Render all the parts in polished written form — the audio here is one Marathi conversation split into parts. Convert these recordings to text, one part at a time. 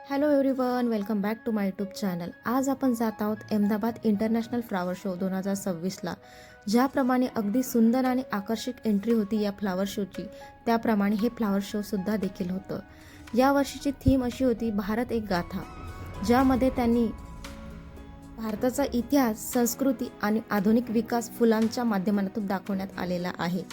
Hello everyone, welcome back to my YouTube channel. आज आपण जात आहोत अहमदाबाद इंटरनॅशनल फ्लावर शो 2026ला. ज्याप्रमाणे अगदी सुंदर आणि आकर्षक एंट्री होती या फ्लावर शोची, त्याप्रमाणे हे फ्लावर शो सुद्धा देखील होतं. या वर्षीची थीम अशी होती, भारत एक गाथा, ज्यामध्ये त्यांनी भारताचा इतिहास, संस्कृती आणि आधुनिक विकास फुलांच्या माध्यमातून दाखवण्यात आलेला आहे.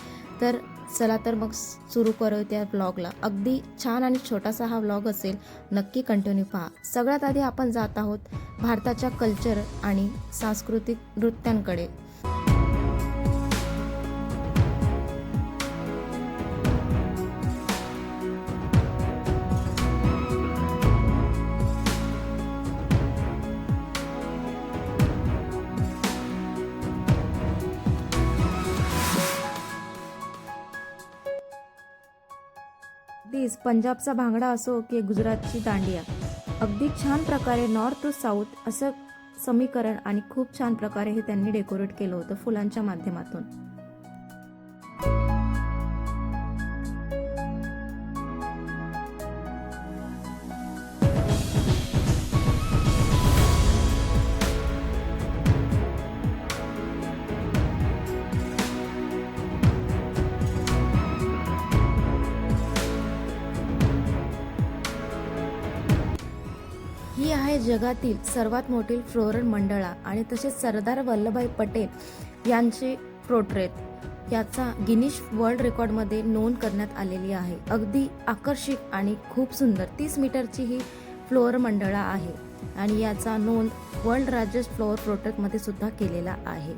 तर चला तर मग सुरू करूया त्या व्लॉगला. अगदी छान आणि छोटासा हा व्लॉग असेल, नक्की कंटिन्यू पहा. सगळ्यात आधी आपण जात आहोत भारताच्या कल्चर आणि सांस्कृतिक नृत्यांकडे. पंजाबचा भांगडा असो की गुजरातची दांडिया, अगदी छान प्रकारे नॉर्थ टू साऊथ असं समीकरण आणि खूप छान प्रकारे हे त्यांनी डेकोरेट केलं होतं फुलांच्या माध्यमातून. ही आहे जगातील सर्वात मोठी फ्लोरल मंडळा आणि तसेच सरदार वल्लभभाई पटेल यांचे पोर्ट्रेट याचा गिनीज वर्ल्ड रेकॉर्डमध्ये नोंद करण्यात आलेली आहे. अगदी आकर्षक आणि खूप सुंदर 30 मीटरची ही फ्लोअर मंडळा आहे आणि याचा नोंद वर्ल्ड राजेस्ट फ्लोअर पोर्ट्रेटमध्ये सुद्धा केलेला आहे.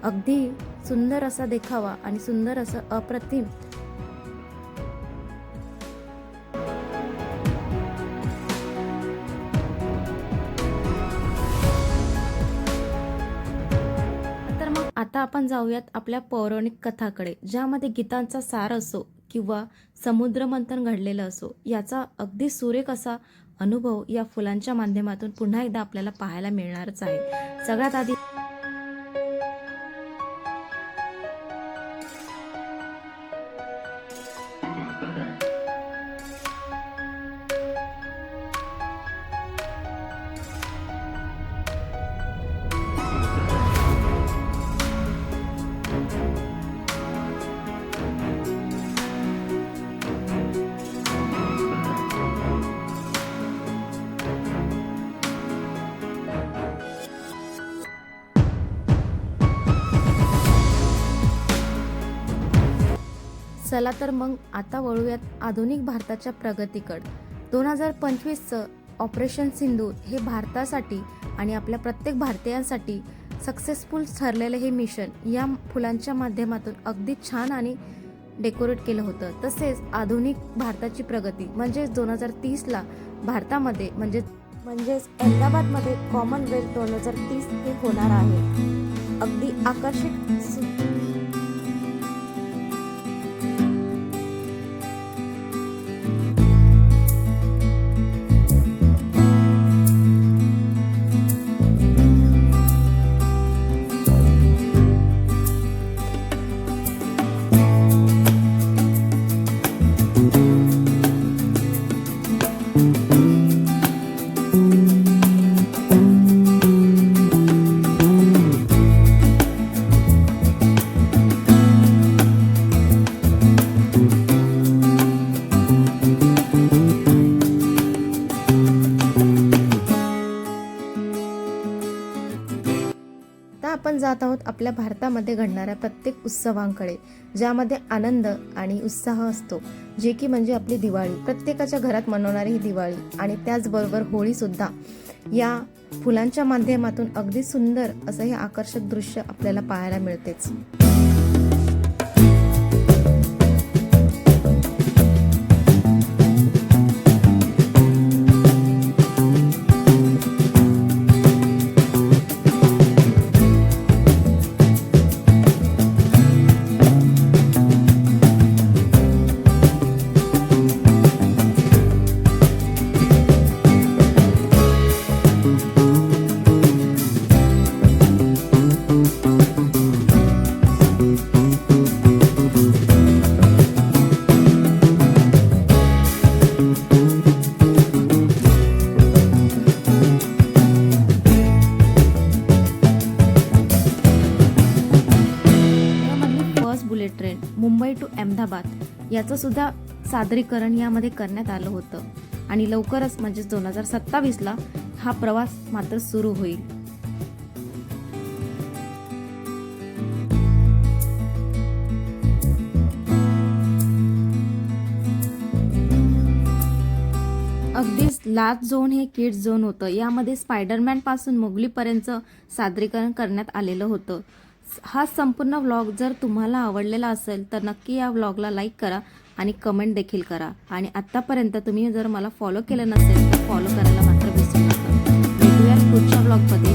अगदी सुंदर असा देखावा आणि सुंदर असं अप्रतिम आता आपण जाऊयात आपल्या पौराणिक कथाकडे, ज्यामध्ये गीतांचा सार असो किंवा समुद्रमंथन घडलेलं असो, याचा अगदी सुरेख असा अनुभव या फुलांच्या माध्यमातून पुन्हा एकदा आपल्याला पाहायला मिळणारच आहे. सगळ्यात आधी चला तर मग आता वळूयात आधुनिक भारताच्या प्रगतीकडे. 2025चं ऑपरेशन सिंधूर हे भारतासाठी आणि आपल्या प्रत्येक भारतीयांसाठी सक्सेसफुल ठरलेलं हे मिशन या फुलांच्या माध्यमातून अगदी छान आणि डेकोरेट केलं होतं. तसेच आधुनिक भारताची प्रगती म्हणजेच 2030ला भारतामध्ये म्हणजेच अहमदाबादमध्ये कॉमनवेल्थ 2030 हे होणार आहे. अगदी आकर्षक आपण जात आहोत आपल्या भारतामध्ये घडणाऱ्या प्रत्येक उत्सवांकडे, ज्यामध्ये आनंद आणि उत्साह असतो, जे की म्हणजे आपली दिवाळी. प्रत्येकाच्या घरात मनवणारी ही दिवाळी आणि त्याचबरोबर होळी सुद्धा या फुलांच्या माध्यमातून अगदी सुंदर असं हे आकर्षक दृश्य आपल्याला पाहायला मिळतेच. मुंबई टू अहमदाबाद याचं सुद्धा सादरीकरण यामध्ये करण्यात आलं होतं आणि लवकरच म्हणजेच 2027ला हा प्रवास मात्र सुरू होईल. अगदीच लास्ट झोन हे किड्स झोन होतं. यामध्ये स्पायडरमॅन पासून मोगलीपर्यंत सादरीकरण करण्यात आलेलं होतं. हा संपूर्ण व्लॉग जर तुम्हाला आवडलेला असेल तर नक्की या व्लॉगला लाईक करा आणि कमेंट देखील करा. आणि आत्तापर्यंत तुम्ही जर मला फॉलो केलं नसेल तर फॉलो करायला मात्र विसरू नका. भेटूया पुढच्या व्लॉगमध्ये.